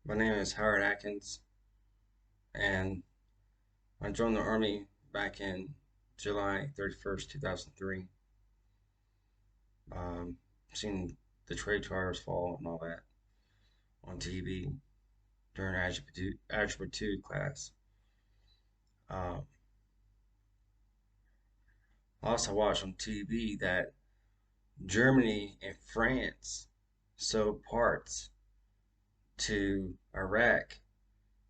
My name is Howard Atkins, and I joined the Army back in July 31st, 2003. Um, Seen the trade towers fall and all that on TV during Algebra 2 class. Um, I also watched on TV that Germany and France sold parts to Iraq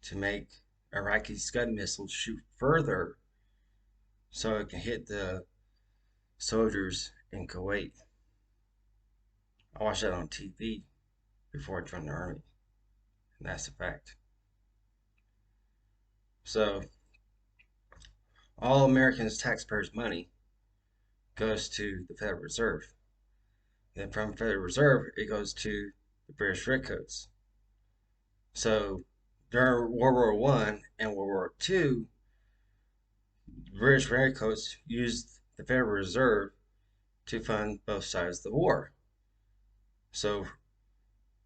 to make Iraqi Scud missiles shoot further so it can hit the soldiers in Kuwait. I watched that on TV before I joined the Army, and that's a fact. So, all Americans' taxpayers' money goes to the Federal Reserve. Then from Federal Reserve, it goes to the British Redcoats. So, during World War One and World War Two, the British Redcoats used the Federal Reserve to fund both sides of the war. So,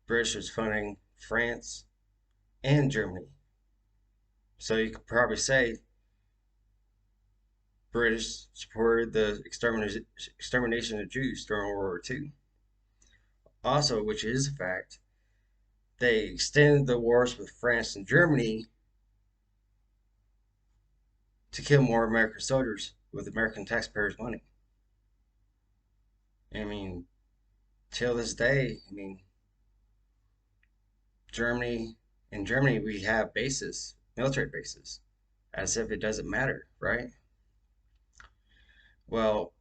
British was funding France and Germany. So you could probably say British supported the extermination of Jews during World War II. Also, which is a fact, they extended the wars with France and Germany to kill more American soldiers with American taxpayers' money. I mean, till this day, Germany, in Germany, we have bases, military bases, as if it doesn't matter, right? Well,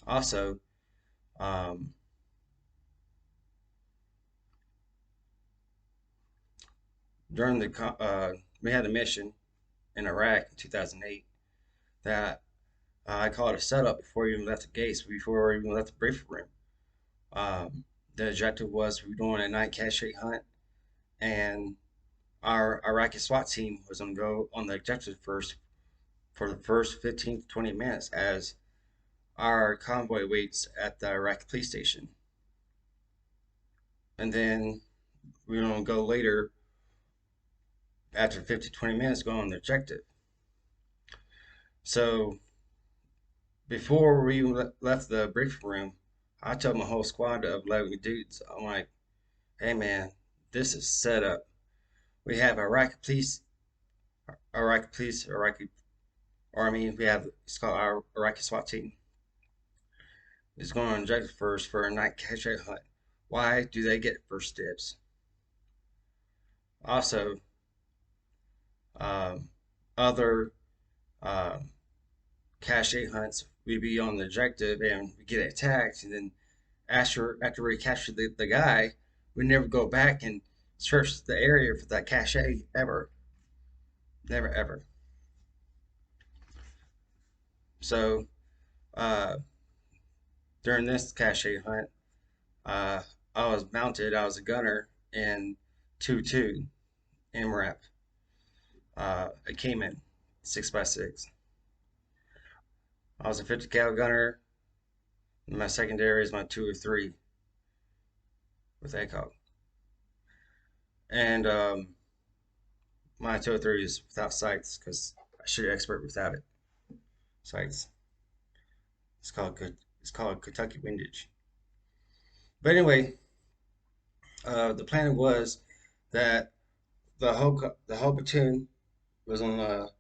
also, um, during we had a mission in Iraq in 2008 that I call it a setup before you even left the gates, before we even left the briefing room. Um, the objective was we were doing a night cache hunt, and our Iraqi SWAT team was going to go on the objective first for the first 15 to 20 minutes as our convoy waits at the Iraqi police station. And then we were going to go later after 50 to 20 minutes go on the objective. So before we left the briefing room, I told my whole squad of 11 dudes, I'm like, hey man, this is set up. We have Iraqi army. We have it's called our Iraqi SWAT team. It's going on objective first for a night cache hunt. Why do they get first dibs? Also, um, other um, cache hunts, we be on the objective and we get attacked, and then after we capture the guy, we never go back and search the area for that cache ever, never ever. So uh, during this cache hunt, uh, I was mounted. I was a gunner in 2-2 MRAP. I came in 6x6. I was a 50 cal gunner. My secondary is my 203 with ACOG. And my 203 is without sights because I shoot expert without it. Sights. It's called good. It's called Kentucky windage. But anyway, the plan was that the whole platoon was on the.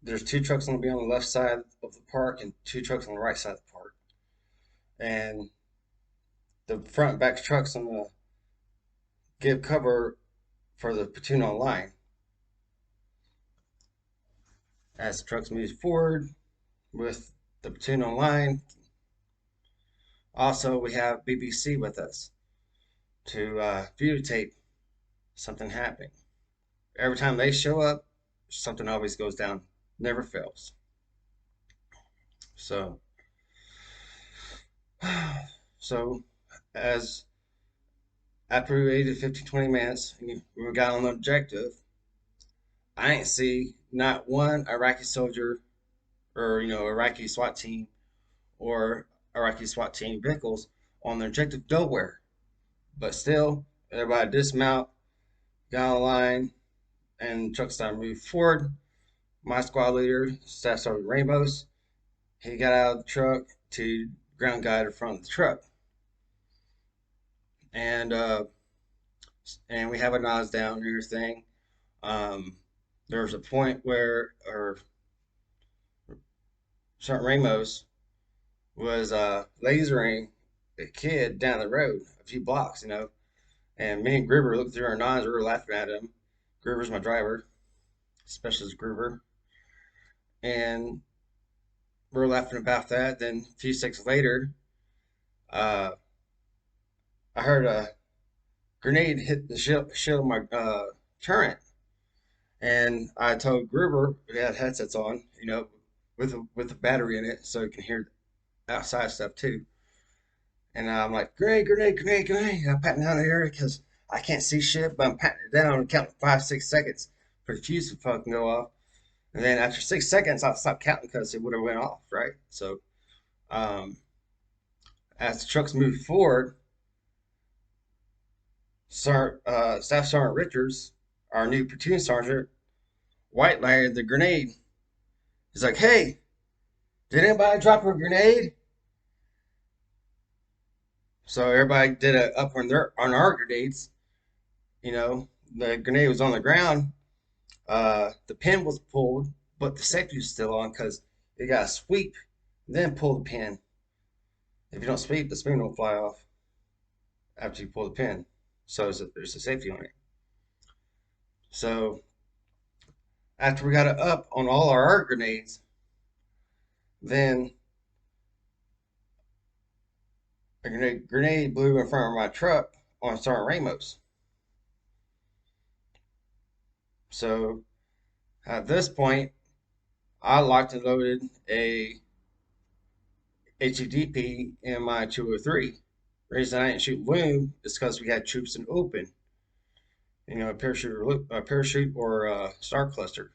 There's two trucks going to be on the left side of the park and two trucks on the right side of the park, and the front and back trucks on the give cover for the platoon on line. As the trucks move forward with the platoon on line, also we have BBC with us to videotape something happening. Every time they show up, something always goes down, never fails. So, so as after we waited 15, 20 minutes, and we got on the objective, I ain't see not one Iraqi soldier or Iraqi SWAT team or Iraqi SWAT team vehicles on the objective nowhere. But still, everybody dismount, got on line, and truck started moving forward. My squad leader, Staff Sergeant Ramos, he got out of the truck to ground guide in front of the truck, and we have our nods down and everything. Um, there was a point where our Sergeant Ramos was lasering a kid down the road a few blocks, and me and Gruber looked through our nods, we were laughing at him. Gruber's my driver, Specialist Gruber, and we were laughing about that. Then a few seconds later, uh, I heard a grenade hit the shield of my turret, and I told Gruber we had headsets on, with a battery in it, so he can hear outside stuff too. And I'm like, grenade, grenade, grenade, grenade. I'm patting down the area because I can't see shit, but I'm patting it down and counting 5, 6 seconds for the fuse to fucking go off. And then after 6 seconds, I'll stop counting because it would have went off, right? So um, as the trucks moved forward, Staff Sergeant Richards, our new platoon sergeant, white lighted the grenade. He's like, "Hey, did anybody drop a grenade?" So everybody did a up on our grenades. The grenade was on the ground. The pin was pulled, but the safety was still on because you got to sweep, then pull the pin. If you don't sweep, the spoon will fly off after you pull the pin. So there's a safety on it. So after we got it up on all our art grenades, then a grenade blew in front of my truck on Sergeant Ramos. So at this point, I locked and loaded a HEDP in my 203. The reason I didn't shoot loom is because we had troops in open. A parachute or a star cluster,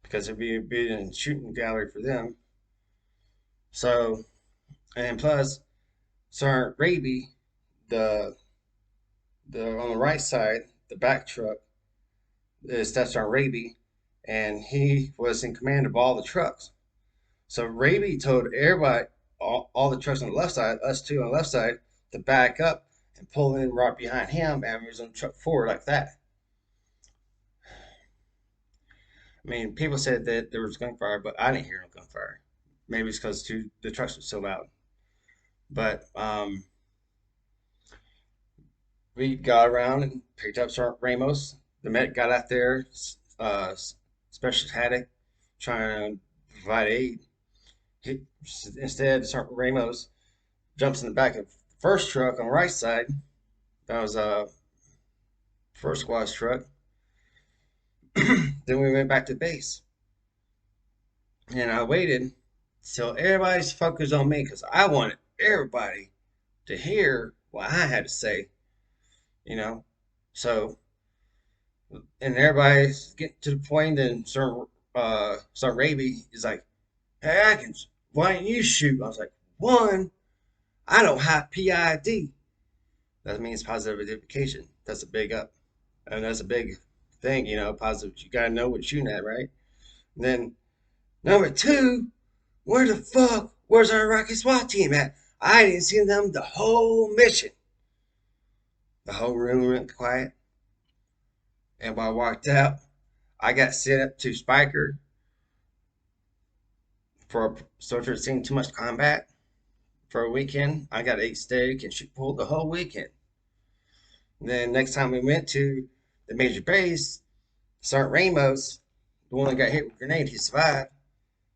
because it'd be a shooting gallery for them. So, and plus, Sergeant Raby, the on the right side, the back truck is Staff Sergeant Raby, and he was in command of all the trucks. So Raby told everybody, all the trucks on the left side, us two on the left side, to back up and pull in right behind him, and we was on the truck forward like that. I mean, people said that there was gunfire, but I didn't hear no gunfire. Maybe it's because the trucks were so loud. But we got around and picked up Sergeant Ramos. The medic got out there, specialist haddock, trying to provide aid. He, Instead, Sergeant Ramos jumps in the back of the first truck on the right side. That was first squad's truck. Then we went back to base. And I waited till everybody's focused on me because I wanted everybody to hear what I had to say, you know. So, and everybody's getting to the point, and Sergeant Raby is like, "Hey, Atkins, why didn't you shoot?" I was like, "One, I don't have PID. That means positive identification. That's a big up. And that's a big thing, positive. You got to know what you're shooting at, right? And then, number two, where's our Iraqi SWAT team at? I didn't see them the whole mission." The whole room went quiet. And when I walked out, I got sent up to Spiker for a soldier that's seen too much combat for a weekend. I got 8 steak and she pulled the whole weekend. And then next time we went to the major base, Sergeant Ramos, the one that got hit with a grenade, he survived.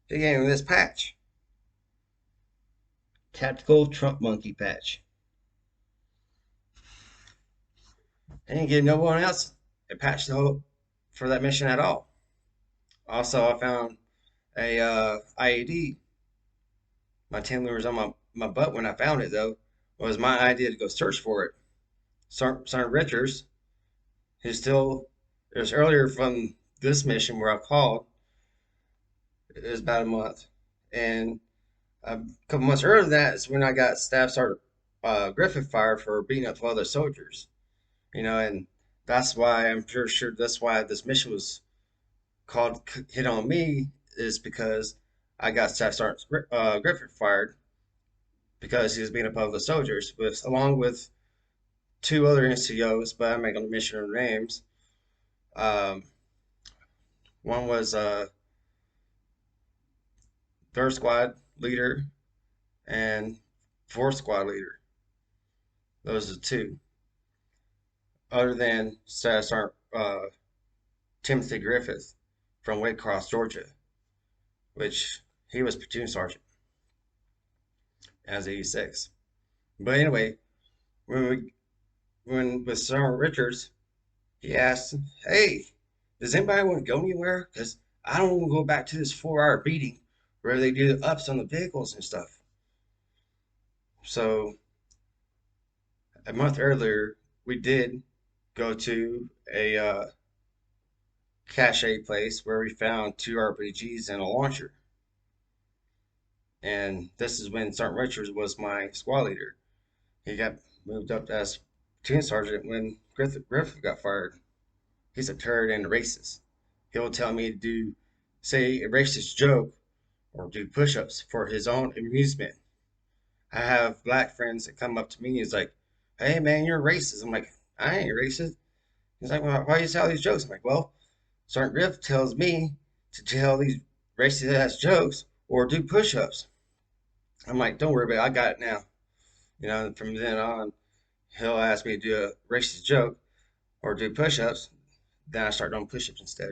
He gave him this patch. Tactical Trump Monkey patch. And he didn't give no one else a patch for that mission at all. Also, I found a IED. My team leader was on my butt when I found it, though. It was my idea to go search for it. Sergeant Richards, who's still, it was earlier from this mission where I called. It was about a month. And a couple months earlier than that is when I got Staff Sergeant Griffith fired for beating up 12 other soldiers. And that's why I'm sure that's why this mission was called Hit on Me, is because I got Staff Sergeant Griffith fired because he was beating up other soldiers, along with two other NCOs, but I'm not going to mention their names. Um, One was third squad leader and fourth squad leader. Those are two. Other than Staff Sergeant Timothy Griffith from Waycross, Georgia, which he was platoon sergeant as 86. But anyway, when with Sergeant Richards, he asked, "Hey, does anybody want to go anywhere? Because I don't want to go back to this 4 hour beating where they do the ups on the vehicles and stuff." So a month earlier, we did go to a cache place where we found 2 RPGs and a launcher. And this is when Sergeant Richards was my squad leader. He got moved up as platoon sergeant when Griffith got fired. He's a turd and a racist. He'll tell me to say a racist joke or do push-ups for his own amusement. I have black friends that come up to me and he's like, "Hey man, you're racist." I'm like, "I ain't racist." He's like, "Well, why do you tell these jokes?" I'm like, "Well, Sergeant Griff tells me to tell these racist ass jokes or do push-ups." I'm like, "Don't worry about it, I got it now." From then on, he'll ask me to do a racist joke or do push-ups. Then I start doing push-ups instead.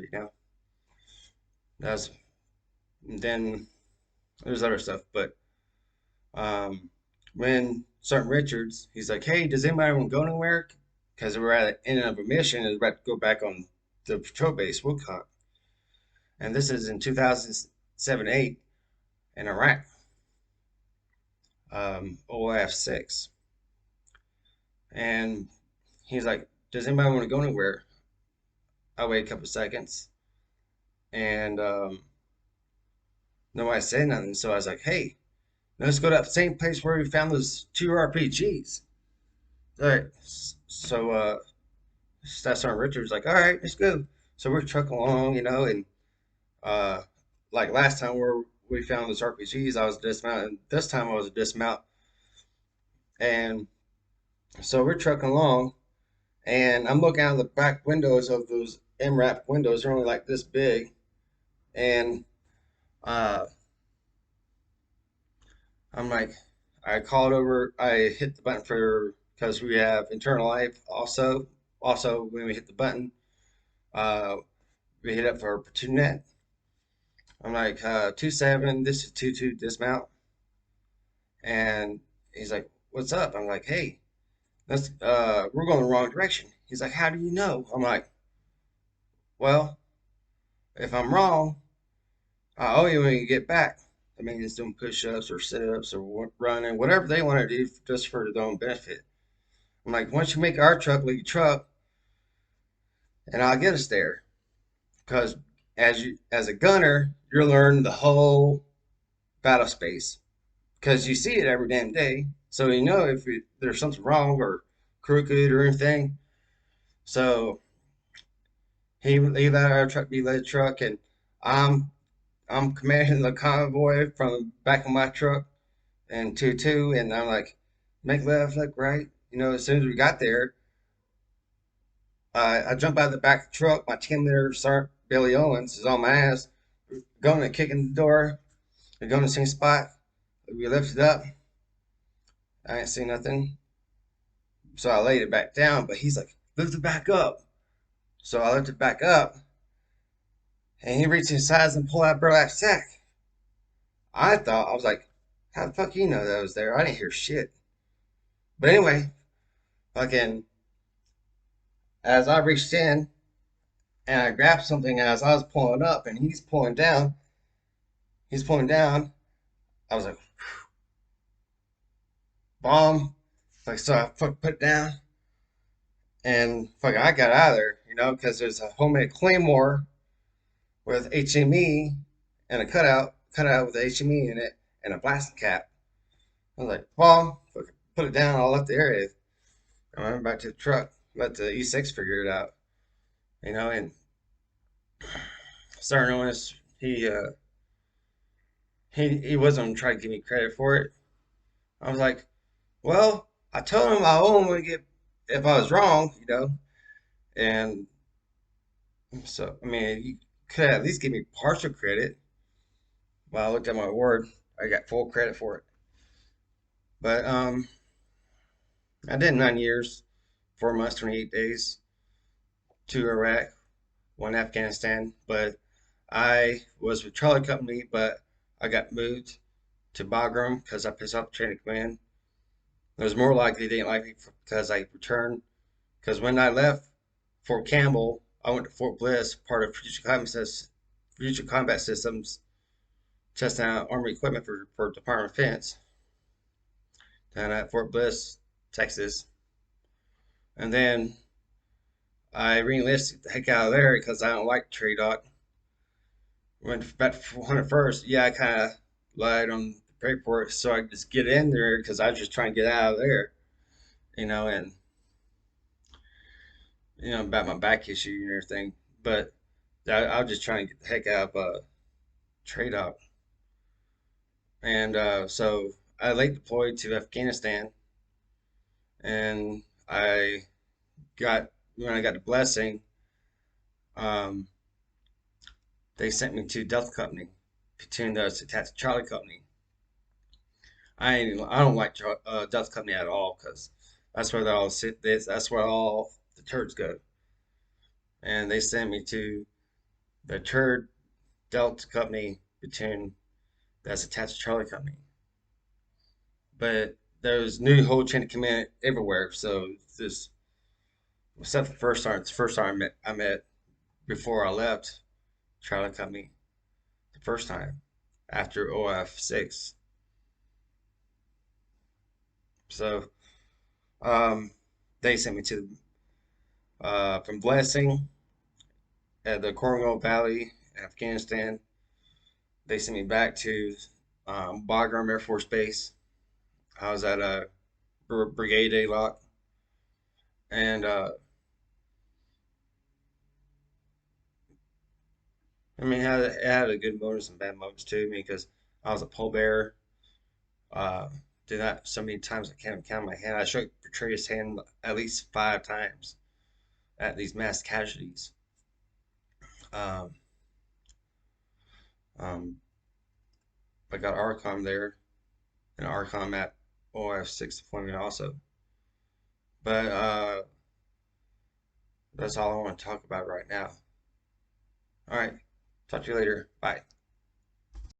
That's then there's other stuff, but um, when Sergeant Richards, he's like, "Hey, does anybody want to go anywhere?" Because we're at the end of a mission and we're about to go back on the patrol base, Woodcock. And this is in 2007-8 in Iraq, OF 6. And he's like, "Does anybody want to go anywhere?" I wait a couple seconds and nobody said nothing. So I was like, "Hey, let's go to that same place where we found those 2 RPGs." All right. So Staff Sergeant Richards like, "All right, let's go." So we're trucking along, and uh, like last time where we found those RPGs, I was dismounted. This time I was a dismount, and so we're trucking along, and I'm looking out of the back windows of those MRAP windows. They're only like this big, and uh, I'm like, I called over. I hit the button for because we have internal life also. Also, when we hit the button, uh, we hit up for platoon net. I'm like, 2-7, this is 2-2 dismount. And he's like, "What's up?" I'm like, "Hey, we're going the wrong direction." He's like, "How do you know?" I'm like, "Well, if I'm wrong, I owe you when you get back." I mean, it's doing push-ups or sit-ups or running, whatever they want to do just for their own benefit. I'm like, "Once you make our truck lead truck, and I'll get us there." Because as a gunner, you're learning the whole battle space because you see it every damn day. So you know if there's something wrong or crooked or anything. So he let our truck be led truck, and I'm I'm commanding the convoy from the back of my truck and 2-2, and I'm like, "Make left, look right." As soon as we got there, I jump out of the back of the truck. My team leader, Sergeant Billy Owens, is on my ass, going and kicking the door. We're going to the same spot. We lifted up. I ain't see nothing. So I laid it back down, but he's like, "Lift it back up." So I lifted it back up, and he reached inside and pulled out a burlap sack. I was like, "How the fuck you know that was there? I didn't hear shit." But anyway, fucking, as I reached in and I grabbed something as I was pulling up and he's pulling down, I was like, "Bomb." Like, so I put it down and fucking I got out of there, because there's a homemade claymore with HME and a cutout with HME in it and a blasting cap. I was like, "Bomb." Fucking put it down. I left the area. I went back to the truck. Let the E6 figure it out. And Sergeant Lewis, he wasn't trying to give me credit for it. I was like, well, I told him I owe him to get if I was wrong. And so I mean, you could at least give me partial credit. Well, I looked at my award. I got full credit for it. But I did 9 years, 4 months, 28 days, 2 Iraq, 1 Afghanistan. But I was with Charlie Company, but I got moved to Bagram because I pissed off the training command. It was more likely they didn't like me because I returned. Because when I left Fort Campbell, I went to Fort Bliss, part of Future Combat Systems, testing out Army equipment for Department of Defense down at Fort Bliss, Texas. And then I re-enlisted the heck out of there because I don't like trade doc. Went back to 101st. Yeah, I kind of lied on the paperwork so I could just get in there because I was just trying to get out of there, and about my back issue and everything. But I was just trying to get the heck out of trade doc. And so I late deployed to Afghanistan, and when I got the blessing, um, they sent me to Delta Company, platoon that was attached to Charlie Company. I don't like Delta Company at all because that's where they all sit. That's where all the turds go, and they sent me to the turd Delta Company platoon that's attached to Charlie Company. But there's new whole chain of command everywhere, so this except the first sergeant. The first sergeant I met before I left Charlie Company the first time after OF6. So um, they sent me to from Blessing at the Korangal Valley, Afghanistan. They sent me back to Bagram Air Force Base. I was at a brigade A lock, and I mean, it had a good moments and bad moments too. Because I was a pallbearer. Uh, did that so many times I can't count my hand. I shook Petraeus' hand at least 5 times at these mass casualties. Um, um, I got ARCOM there and ARCOM at OF6 deployment also. But that's all I want to talk about right now. All right, talk to you later. Bye.